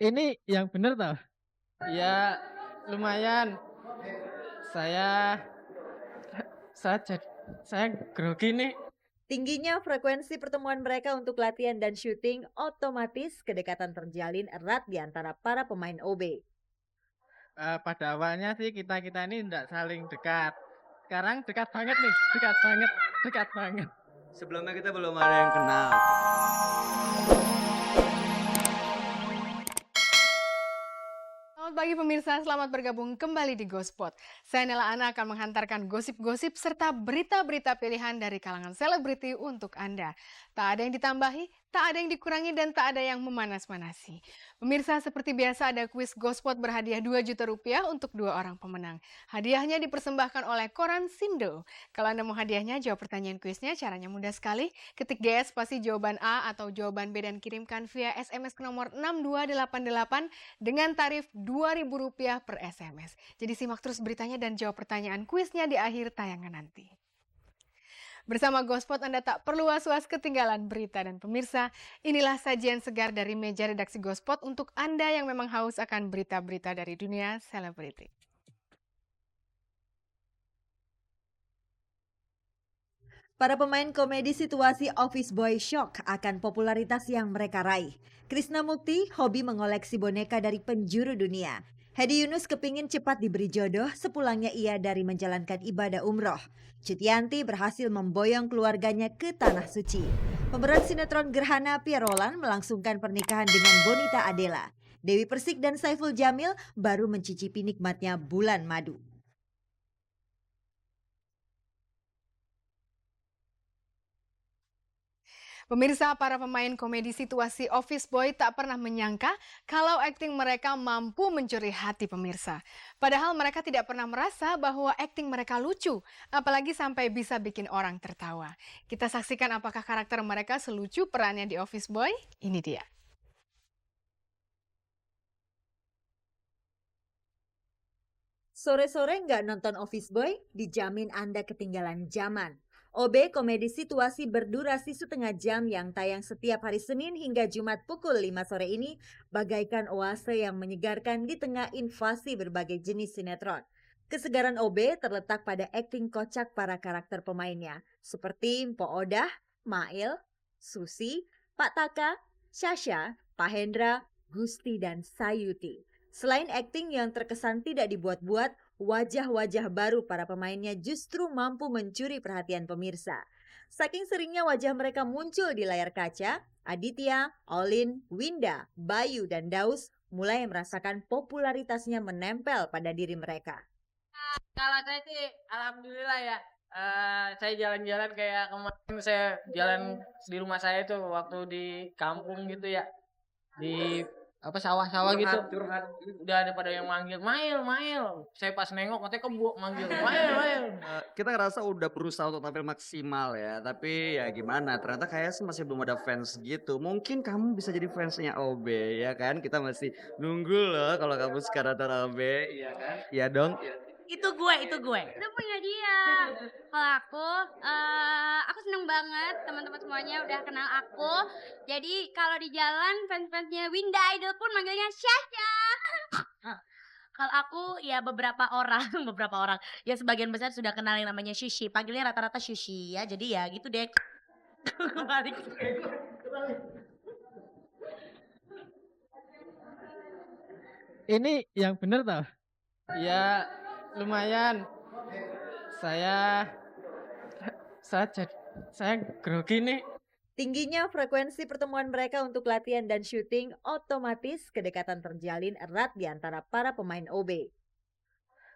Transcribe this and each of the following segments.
Ini yang bener toh? Ya lumayan. Saya saya jadi saya grogi nih. Tingginya frekuensi pertemuan mereka untuk latihan dan syuting, otomatis kedekatan terjalin erat di antara para pemain OB. Pada awalnya sih kita ini tidak saling dekat. Sekarang dekat banget nih, dekat banget, dekat banget. Sebelumnya kita belum ada yang kenal. Selamat pagi pemirsa, selamat bergabung kembali di Gospot. Saya Nela Ana akan menghantarkan gosip-gosip serta berita-berita pilihan dari kalangan selebriti untuk Anda. Tak ada yang ditambahi, tak ada yang dikurangi, dan tak ada yang memanas-manasi. Pemirsa, seperti biasa ada kuis Gospot berhadiah 2 juta rupiah untuk 2 orang pemenang. Hadiahnya dipersembahkan oleh Koran Sindo. Kalau Anda mau hadiahnya, jawab pertanyaan kuisnya, caranya mudah sekali. Ketik GS spasi jawaban A atau jawaban B dan kirimkan via SMS ke nomor 6288 dengan tarif Rp2.000 per SMS. Jadi simak terus beritanya dan jawab pertanyaan kuisnya di akhir tayangan nanti. Bersama Gospot Anda tak perlu was-was ketinggalan berita, dan pemirsa, inilah sajian segar dari meja redaksi Gospot untuk Anda yang memang haus akan berita-berita dari dunia selebriti. Para pemain komedi situasi Office Boy shock akan popularitas yang mereka raih. Krisna Mukti hobi mengoleksi boneka dari penjuru dunia. Hedi Yunus kepingin cepat diberi jodoh sepulangnya ia dari menjalankan ibadah umroh. Cutianti berhasil memboyong keluarganya ke Tanah Suci. Pemeran sinetron Gerhana Pierolan melangsungkan pernikahan dengan Bonita Adela. Dewi Persik dan Saiful Jamil baru mencicipi nikmatnya bulan madu. Pemirsa, para pemain komedi situasi Office Boy tak pernah menyangka kalau akting mereka mampu mencuri hati pemirsa. Padahal mereka tidak pernah merasa bahwa akting mereka lucu, apalagi sampai bisa bikin orang tertawa. Kita saksikan apakah karakter mereka selucu perannya di Office Boy? Ini dia. Sore-sore nggak nonton Office Boy, dijamin Anda ketinggalan zaman. OB komedi situasi berdurasi setengah jam yang tayang setiap hari Senin hingga Jumat pukul 5 sore ini bagaikan oase yang menyegarkan di tengah invasi berbagai jenis sinetron. Kesegaran OB terletak pada akting kocak para karakter pemainnya, seperti Mpo Odah, Mail, Susi, Pak Taka, Syasha, Pak Hendra, Gusti, dan Sayuti. Selain akting yang terkesan tidak dibuat-buat, wajah-wajah baru para pemainnya justru mampu mencuri perhatian pemirsa. Saking seringnya wajah mereka muncul di layar kaca, Aditya, Olin, Winda, Bayu, dan Daus mulai merasakan popularitasnya menempel pada diri mereka. Kalau saya sih alhamdulillah ya. Saya jalan-jalan kayak kemarin saya jalan di rumah saya itu waktu di kampung gitu ya. Di apa sawah-sawah gitu. Curhat. Udah ada pada yang manggil, "Mail, Mail." Saya pas nengok katanya kebo manggil, "Mail, Mail." Kita ngerasa udah berusaha untuk tampil maksimal ya, tapi ya gimana? Ternyata kayak sih masih belum ada fans gitu. Mungkin kamu bisa jadi fansnya OB ya kan? Kita masih nunggu loh kalau kamu sekarang nonton OB, iya kan? Iya dong. Itu gue. Itu punya dia. Kalau aku seneng banget teman-teman semuanya udah kenal aku. Jadi kalau di jalan fans-fansnya Winda Idol pun manggilnya Syasha. Kalau aku ya beberapa orang, beberapa orang. Ya sebagian besar sudah kenal yang namanya Shushi. Panggilnya rata-rata Shushi ya. Jadi ya gitu deh. Kembali. Ini yang bener toh? Ya lumayan. Saya saya grogi nih. Tingginya frekuensi pertemuan mereka untuk latihan dan syuting, otomatis kedekatan terjalin erat di antara para pemain OB.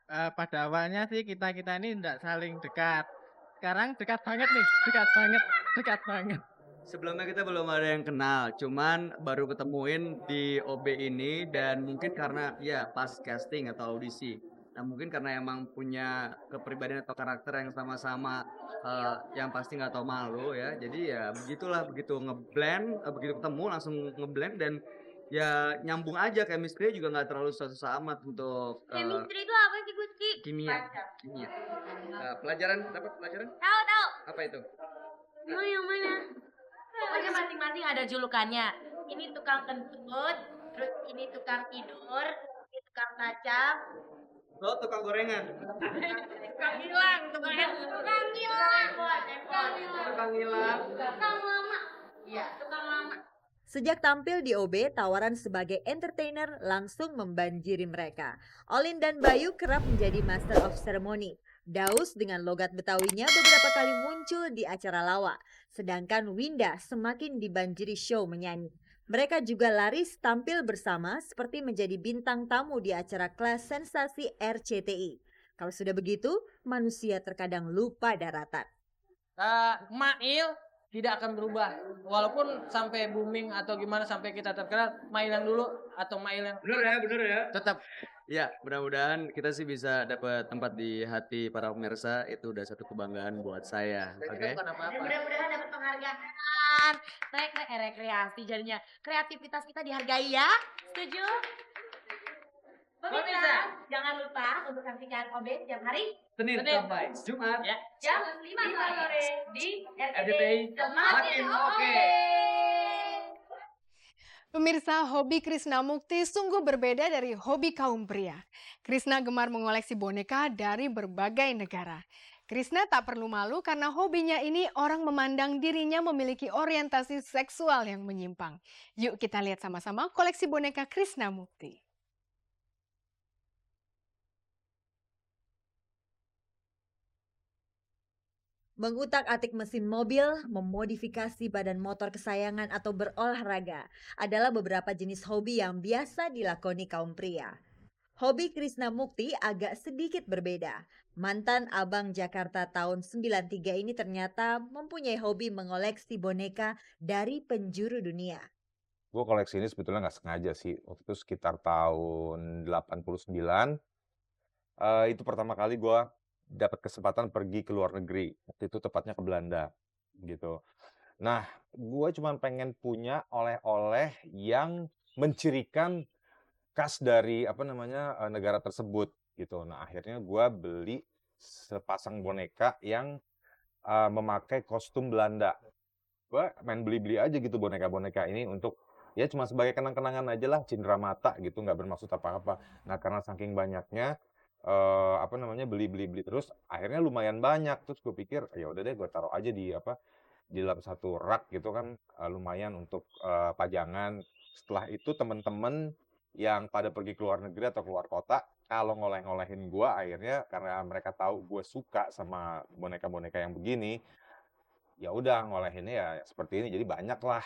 Pada awalnya sih kita ini tidak saling dekat. Sekarang dekat banget nih, dekat banget, dekat banget. Sebelumnya kita belum ada yang kenal, cuman baru ketemuin di OB ini dan mungkin karena ya pas casting atau audisi. Nah mungkin karena emang punya kepribadian atau karakter yang sama-sama yang pasti nggak tahu malu ya. Jadi ya begitulah, begitu ngeblend, begitu ketemu langsung ngeblend dan ya nyambung aja, chemistry juga nggak terlalu susah amat untuk Chemistry itu apa sih Gusti? kimia. Pelajaran, dapat pelajaran? Tahu. Apa itu? Yang mana? Pokoknya masing-masing ada julukannya. Ini tukang kentut, terus ini tukang tidur, ini tukang kaca, Lo tukang gorengan. Tukang hilang, tukang tukang hilang, Tukang hilang. tukang lama, iya tukang lama. Sejak tampil di OB, tawaran sebagai entertainer langsung membanjiri mereka. Olin dan Bayu kerap menjadi master of ceremony. Daus dengan logat Betawinya beberapa kali muncul di acara lawak. Sedangkan Winda semakin dibanjiri show menyanyi. Mereka juga laris tampil bersama seperti menjadi bintang tamu di acara kelas sensasi RCTI. Kalau sudah begitu, manusia terkadang lupa daratan. Mail tidak akan berubah walaupun sampai booming atau gimana sampai kita terkenal. Mail yang dulu atau mail yang Bener ya. tetap. Ya, mudah-mudahan kita sih bisa dapat tempat di hati para pemirsa. Itu udah satu kebanggaan buat saya. Kita Oke. bukan apa-apa. Mudah-mudahan dapat penghargaan. Rekreasi jadinya. Kreativitas kita dihargai ya. Setuju? Pemirsa, jangan lupa untuk saksikan OB setiap hari Senin Senin. sampai Jumat. Ya. jam 5 sore di RCTI RCTI Semakin Oke. Pemirsa, hobi Krisna Mukti sungguh berbeda dari hobi kaum pria. Krisna gemar mengoleksi boneka dari berbagai negara. Krisna tak perlu malu karena hobinya ini orang memandang dirinya memiliki orientasi seksual yang menyimpang. Yuk kita lihat sama-sama koleksi boneka Krisna Mukti. Mengutak-atik mesin mobil, memodifikasi badan motor kesayangan atau berolahraga adalah beberapa jenis hobi yang biasa dilakoni kaum pria. Hobi Krisna Mukti agak sedikit berbeda. Mantan abang Jakarta tahun 93 ini ternyata mempunyai hobi mengoleksi boneka dari penjuru dunia. Gue koleksi ini sebetulnya nggak sengaja sih. Waktu itu sekitar tahun 89, itu pertama kali gue dapat kesempatan pergi ke luar negeri. Waktu itu tepatnya ke Belanda, gitu. Nah, gue cuma pengen punya oleh-oleh yang mencirikan khas dari negara tersebut, gitu. Nah, akhirnya gue beli sepasang boneka yang memakai kostum Belanda. Gue main beli-beli aja gitu boneka-boneka ini untuk ya cuma sebagai kenang-kenangan aja lah, cindera mata gitu, nggak bermaksud apa-apa. Nah, karena saking banyaknya beli-beli terus, akhirnya lumayan banyak. Terus gue pikir ya udah deh gue taruh aja di dalam satu rak gitu kan, lumayan untuk pajangan. Setelah itu temen-temen yang pada pergi ke luar negeri atau keluar kota, kalau ngoleh-ngolehin gue, akhirnya karena mereka tahu gue suka sama boneka-boneka yang begini, ya udah ngolehinnya ya seperti ini, jadi banyak lah.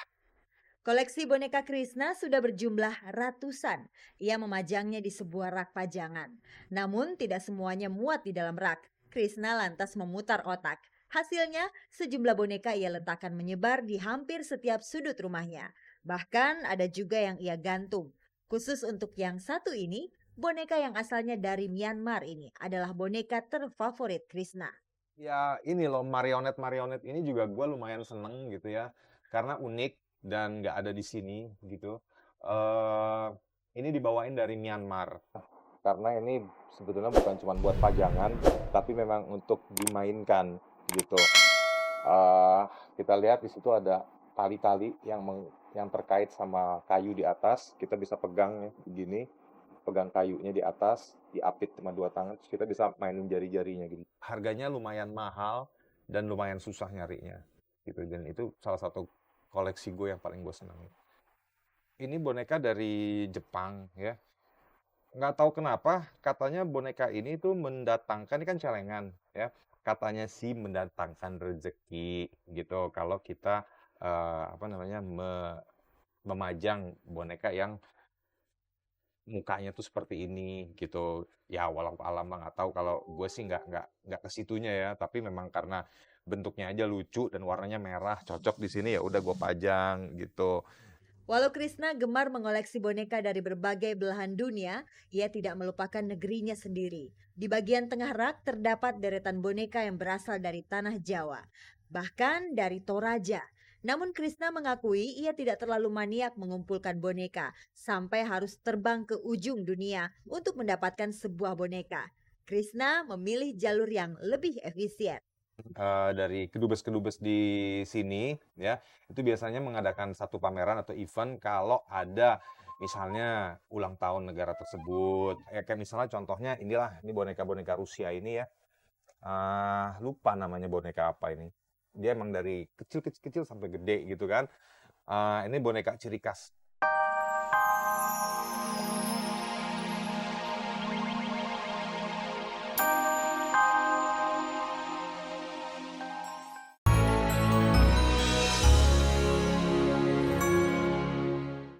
Koleksi boneka Krisna sudah berjumlah ratusan. Ia memajangnya di sebuah rak pajangan. Namun tidak semuanya muat di dalam rak. Krisna lantas memutar otak. Hasilnya, sejumlah boneka ia letakkan menyebar di hampir setiap sudut rumahnya. Bahkan ada juga yang ia gantung. Khusus untuk yang satu ini, boneka yang asalnya dari Myanmar ini adalah boneka terfavorit Krisna. Ya ini loh, marionet ini juga gue lumayan seneng gitu ya, karena unik dan nggak ada di sini gitu. Ini dibawain dari Myanmar, karena ini sebetulnya bukan cuma buat pajangan, tapi memang untuk dimainkan gitu. Kita lihat di situ ada tali-tali yang terkait sama kayu di atas. Kita bisa pegang ya, begini, pegang kayunya di atas, diapit sama dua tangan, terus kita bisa mainin jari-jarinya gitu. Harganya lumayan mahal dan lumayan susah nyarinya gitu, dan itu salah satu koleksi gue yang paling gue senangin. Ini boneka dari Jepang ya. Nggak tahu kenapa katanya boneka ini tuh mendatangkan, ini kan celengan ya. Katanya sih mendatangkan rezeki gitu kalau kita memajang boneka yang mukanya tuh seperti ini gitu. Ya walau alam nggak tahu, kalau gue sih nggak ke situnya ya, tapi memang karena bentuknya aja lucu dan warnanya merah, cocok di sini, ya udah gue pajang gitu. Walau Krisna gemar mengoleksi boneka dari berbagai belahan dunia, ia tidak melupakan negerinya sendiri. Di bagian tengah rak terdapat deretan boneka yang berasal dari tanah Jawa, bahkan dari Toraja. Namun Krisna mengakui ia tidak terlalu maniak mengumpulkan boneka, sampai harus terbang ke ujung dunia untuk mendapatkan sebuah boneka. Krisna memilih jalur yang lebih efisien. Dari kedubes-kedubes di sini ya, itu biasanya mengadakan satu pameran atau event kalau ada misalnya ulang tahun negara tersebut. Kayak misalnya contohnya inilah, ini boneka-boneka Rusia ini ya. Lupa namanya boneka apa ini. Dia emang dari kecil-kecil sampai gede gitu kan. Ini boneka ciri khas